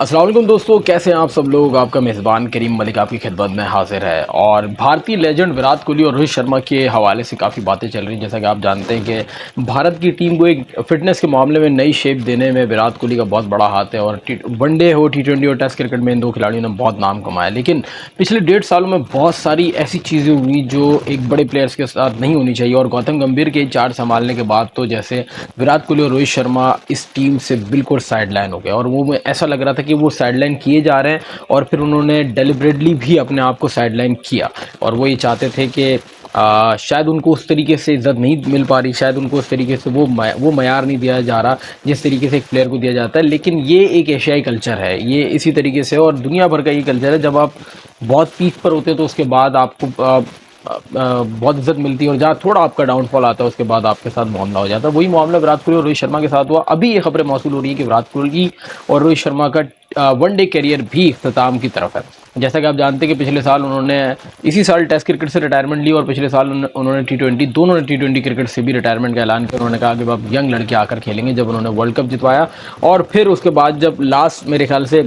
अस्सलाम वालेकुम दोस्तों, कैसे हैं आप सब लोग। आपका मेज़बान करीम मलिक आपकी खिदमत में हाजिर है। और भारतीय लेजेंड विराट कोहली और रोहित शर्मा के हवाले से काफ़ी बातें चल रही हैं। जैसा कि आप जानते हैं कि भारत की टीम को एक फिटनेस के मामले में नई शेप देने में विराट कोहली का बहुत बड़ा हाथ है। और वनडे हो, टी20 और टेस्ट क्रिकेट में इन दो खिलाड़ियों ने बहुत नाम कमाया। लेकिन पिछले 1.5 सालों में बहुत सारी ऐसी चीज़ें हुई जो एक बड़े प्लेयर्स के साथ नहीं होनी चाहिए। और गौतम गंभीर के चार्ज संभालने के बाद तो जैसे विराट कोहली और रोहित शर्मा इस टीम से बिल्कुल साइडलाइन हो गए। और वो ऐसा लग रहा था कि वो साइडलाइन किए जा रहे हैं, और फिर उन्होंने डेलिबरेटली भी अपने आप को साइडलाइन किया। और वो ये चाहते थे कि शायद उनको उस तरीके से इज्जत नहीं मिल पा रही, शायद उनको उस तरीके से वो मयार नहीं दिया जा रहा जिस तरीके से एक प्लेयर को दिया जाता है। लेकिन ये एक एशियाई कल्चर है, ये इसी तरीके से और दुनिया भर का ये कल्चर है। जब आप बहुत पीक पर होते हैं तो उसके बाद आपको बहुत इज्जत मिलती है, और जहाँ थोड़ा आपका डाउनफॉल आता है उसके बाद आपके साथ मामला हो जाता है। वही मामला विराट कोहली और रोहित शर्मा के साथ हुआ। अभी ये खबरें मौसूल हो रही है कि विराट कोहली और रोहित शर्मा का वनडे करियर भी इख्तिताम की तरफ है। जैसा कि आप जानते हैं कि पिछले साल उन्होंने इसी साल टेस्ट क्रिकेट से रिटायरमेंट ली, और पिछले साल उन्होंने टी20 क्रिकेट से भी रिटायरमेंट का ऐलान किया। उन्होंने कहा कि अब यंग लड़के आकर खेलेंगे, जब उन्होंने वर्ल्ड कप जितवाया। और फिर उसके बाद जब लास्ट मेरे ख्याल से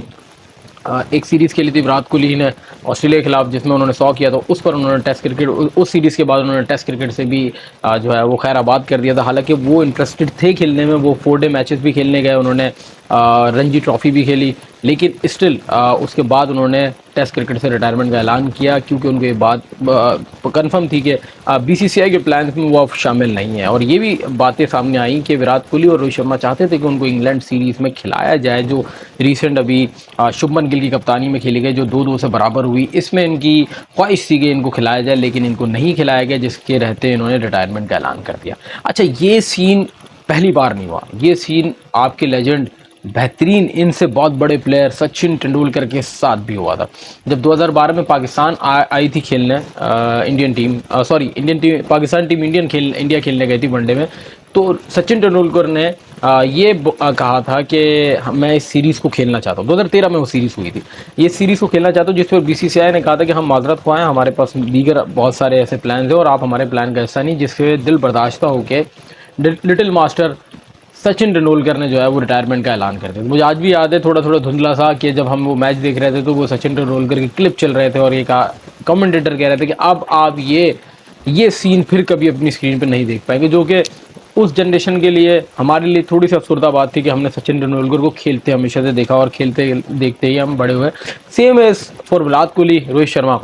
एक सीरीज़ खेली थी विराट कोहली ने ऑस्ट्रेलिया के खिलाफ, जिसमें उन्होंने 100 किया, तो उस पर उन्होंने टेस्ट क्रिकेट, उस सीरीज़ के बाद उन्होंने टेस्ट क्रिकेट से भी जो है वो खैर आबाद कर दिया था। हालांकि वो इंटरेस्टेड थे खेलने में, वो 4 डे मैचेस भी खेलने गए, उन्होंने रणजी ट्रॉफी भी खेली। लेकिन स्टिल उसके बाद उन्होंने टेस्ट क्रिकेट से रिटायरमेंट का ऐलान किया, क्योंकि उनको ये बात कंफर्म थी कि बीसीसीआई के प्लान में वो अब शामिल नहीं है। और ये भी बातें सामने आई कि विराट कोहली और रोहित शर्मा चाहते थे कि उनको इंग्लैंड सीरीज़ में खिलाया जाए, जो रिसेंट अभी शुभमन गिल की कप्तानी में खेली गई, जो 2-2 से बराबर हुई। इसमें इनकी ख्वाहिश थी कि इनको खिलाया जाए, लेकिन इनको नहीं खिलाया गया, जिसके रहते इन्होंने रिटायरमेंट का ऐलान कर दिया। अच्छा, ये सीन पहली बार नहीं हुआ, ये सीन आपके लेजेंड बेहतरीन इनसे बहुत बड़े प्लेयर सचिन तेंदुलकर के साथ भी हुआ था। जब 2012 में पाकिस्तान आई थी खेलने, पाकिस्तान टीम इंडिया खेलने गई थी वनडे में, तो सचिन तेंदुलकर ने ये कहा था कि मैं इस सीरीज़ को खेलना चाहता हूँ। 2013 में वो सीरीज़ हुई थी, ये सीरीज़ को खेलना चाहता हूँ, जिस पर बीसीसीआई ने कहा था कि हम माजरत ख्वाह हैं, हमारे पास दीगर बहुत सारे ऐसे प्लान हैं और आप हमारे प्लान का हिस्सा नहीं। जिसके दिल बर्दाश्ता होकर लिटिल मास्टर सचिन तेंदुलकर ने जो है वो रिटायरमेंट का ऐलान कर दिया। मुझे आज भी याद है, थोड़ा थोड़ा धुंधला सा, कि जब हम वो मैच देख रहे थे तो वो सचिन तेंदुलकर की क्लिप चल रहे थे, और ये कमेंटेटर कह रहे थे कि अब आप ये सीन फिर कभी अपनी स्क्रीन पर नहीं देख पाएंगे, जो कि उस जनरेशन के लिए, हमारे लिए थोड़ी सी अफसरदा बात थी कि हमने सचिन तेंदुलकर को खेलते हमेशा से देखा, और खेलते देखते ही हम बड़े हुए। Same age for Virat Kohli, Rohit Sharma,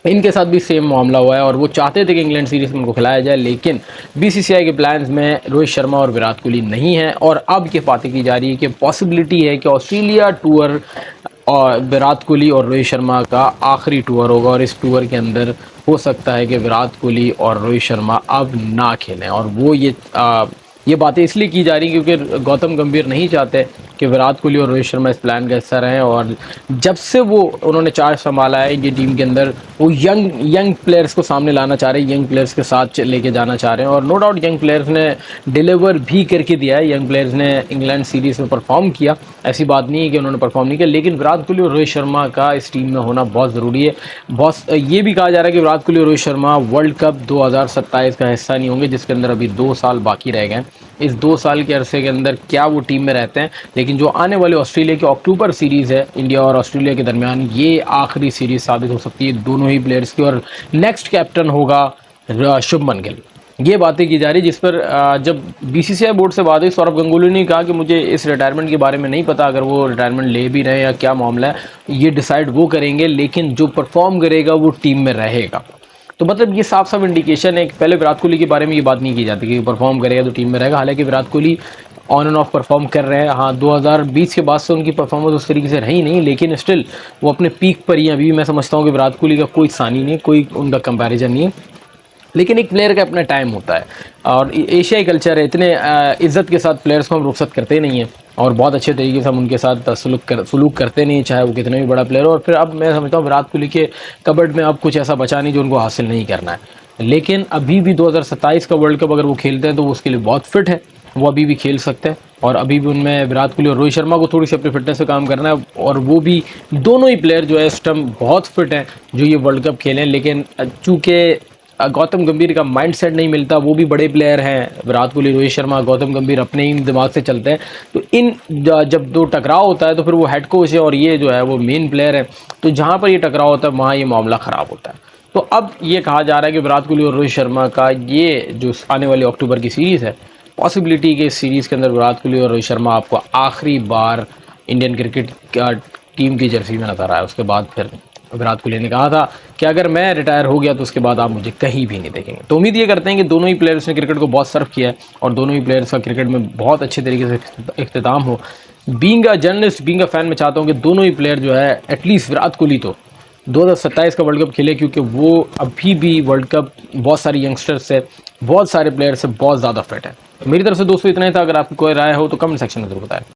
इनके साथ भी सेम मामला हुआ है। और वो चाहते थे कि इंग्लैंड सीरीज़ में उनको खिलाया जाए, लेकिन बीसीसीआई के प्लान्स में रोहित शर्मा और विराट कोहली नहीं है। और अब ये बातें की जा रही है कि पॉसिबिलिटी है कि ऑस्ट्रेलिया टूर और विराट कोहली और रोहित शर्मा का आखिरी टूर होगा, और इस टूर के अंदर हो सकता है कि विराट कोहली और रोहित शर्मा अब ना खेलें। और वो ये बातें इसलिए की जा रही हैं क्योंकि गौतम गंभीर नहीं चाहते कि विराट कोहली और रोहित शर्मा इस प्लान का हिस्सा रहें। और जब से वो उन्होंने चार्ज संभाला है इंडिया टीम के अंदर, वो यंग प्लेयर्स को सामने लाना चाह रहे हैं, यंग प्लेयर्स के साथ लेके जाना चाह रहे हैं। और नो डाउट यंग प्लेयर्स ने डिलीवर भी करके दिया है, यंग प्लेयर्स ने इंग्लैंड सीरीज़ में परफॉर्म किया, ऐसी बात नहीं है कि उन्होंने परफॉर्म नहीं किया। लेकिन विराट कोहली और रोहित शर्मा का इस टीम में होना बहुत ज़रूरी है। ये भी कहा जा रहा है कि विराट कोहली और रोहित शर्मा वर्ल्ड कप 2027 का हिस्सा नहीं होंगे, जिसके अंदर अभी 2 साल बाकी रह गए। इस 2 साल के अरसे के अंदर क्या वो टीम में रहते हैं, लेकिन जो आने वाले ऑस्ट्रेलिया की अक्टूबर सीरीज़ है इंडिया और ऑस्ट्रेलिया के दरमियान, ये आखिरी सीरीज़ साबित हो सकती है दोनों ही प्लेयर्स की। और नेक्स्ट कैप्टन होगा शुभमन गिल, ये बातें की जा रही, जिस पर जब बीसीसीआई बोर्ड से बात हुई, सौरभ गंगुली ने कहा कि मुझे इस रिटायरमेंट के बारे में नहीं पता, अगर वो रिटायरमेंट ले भी रहे हैं या क्या मामला है, ये डिसाइड वो करेंगे, लेकिन जो परफॉर्म करेगा वो टीम में रहेगा। तो मतलब ये साफ साफ इंडिकेशन है कि पहले विराट कोहली के बारे में ये बात नहीं की जाती कि परफॉर्म करेगा तो टीम में रहेगा। हालांकि Virat Kohli on end of perform कर रहे हैं। हाँ, 2020 के बाद से उनकी परफॉर्मेंस उस तरीके से रही नहीं, लेकिन स्टिल वो अपने पीक पर ही। अभी मैं समझता हूँ कि विराट कोहली का कोई सानी नहीं, कोई उनका कंपैरिजन नहीं है। लेकिन एक प्लेयर का अपना टाइम होता है, और एशियाई कल्चर है, इतने इज्जत के साथ प्लेयर्स को हम रुखसत करते नहीं हैं, और बहुत अच्छे तरीके से हम उनके साथ सलूक करते नहीं, चाहे वो कितने भी बड़ा प्लेयर हो। और फिर अब मैं समझता हूँ विराट कोहली के कबर्ड में अब कुछ ऐसा बचा नहीं जो उनको हासिल नहीं करना है। लेकिन अभी भी 2027 का वर्ल्ड कप अगर वो खेलते हैं तो वो उसके लिए बहुत फिट है, वो अभी भी खेल सकते हैं। और अभी भी उनमें विराट कोहली और रोहित शर्मा को थोड़ी सी अपनी फिटनेस पे काम करना है, और वो भी दोनों ही प्लेयर जो है इस टाइम बहुत फिट हैं जो ये वर्ल्ड कप खेलें। लेकिन चूँकि गौतम गंभीर का माइंडसेट नहीं मिलता। वो भी बड़े प्लेयर हैं, विराट कोहली, रोहित शर्मा, गौतम गंभीर अपने ही दिमाग से चलते हैं। तो इन जब दो टकराव होता है तो फिर वो हेड कोच है और ये जो है वो मेन प्लेयर है, तो जहाँ पर ये टकराव होता है वहाँ ये मामला ख़राब होता है। तो अब ये कहा जा रहा है कि विराट कोहली और रोहित शर्मा का ये जो आने वाली अक्टूबर की सीरीज़ है, पॉसिबिलिटी कि इस सीरीज़ के अंदर विराट कोहली और रोहित शर्मा आपको आखिरी बार इंडियन क्रिकेट का टीम की जर्सी में नजर आया। उसके बाद फिर विराट कोहली ने कहा था कि अगर मैं रिटायर हो गया तो उसके बाद आप मुझे कहीं भी नहीं देखेंगे। तो उम्मीद ये करते हैं कि दोनों ही प्लेयर्स ने क्रिकेट को बहुत सर्व किया है और दोनों ही प्लेयर्स का क्रिकेट में बहुत अच्छे तरीके से इख्तिताम हो। Being a journalist, being a fan, मैं चाहता हूँ कि दोनों ही प्लेयर जो है, एटलीस्ट विराट कोहली तो 2027 का वर्ल्ड कप खेले, क्योंकि वो अभी भी वर्ल्ड कप बहुत सारे यंगस्टर्स से, बहुत सारे प्लेयर से बहुत ज़्यादा फिट है। मेरी तरफ से दोस्तों इतना ही था। अगर आपकी कोई राय हो तो कमेंट सेक्शन में जरूर बताएं।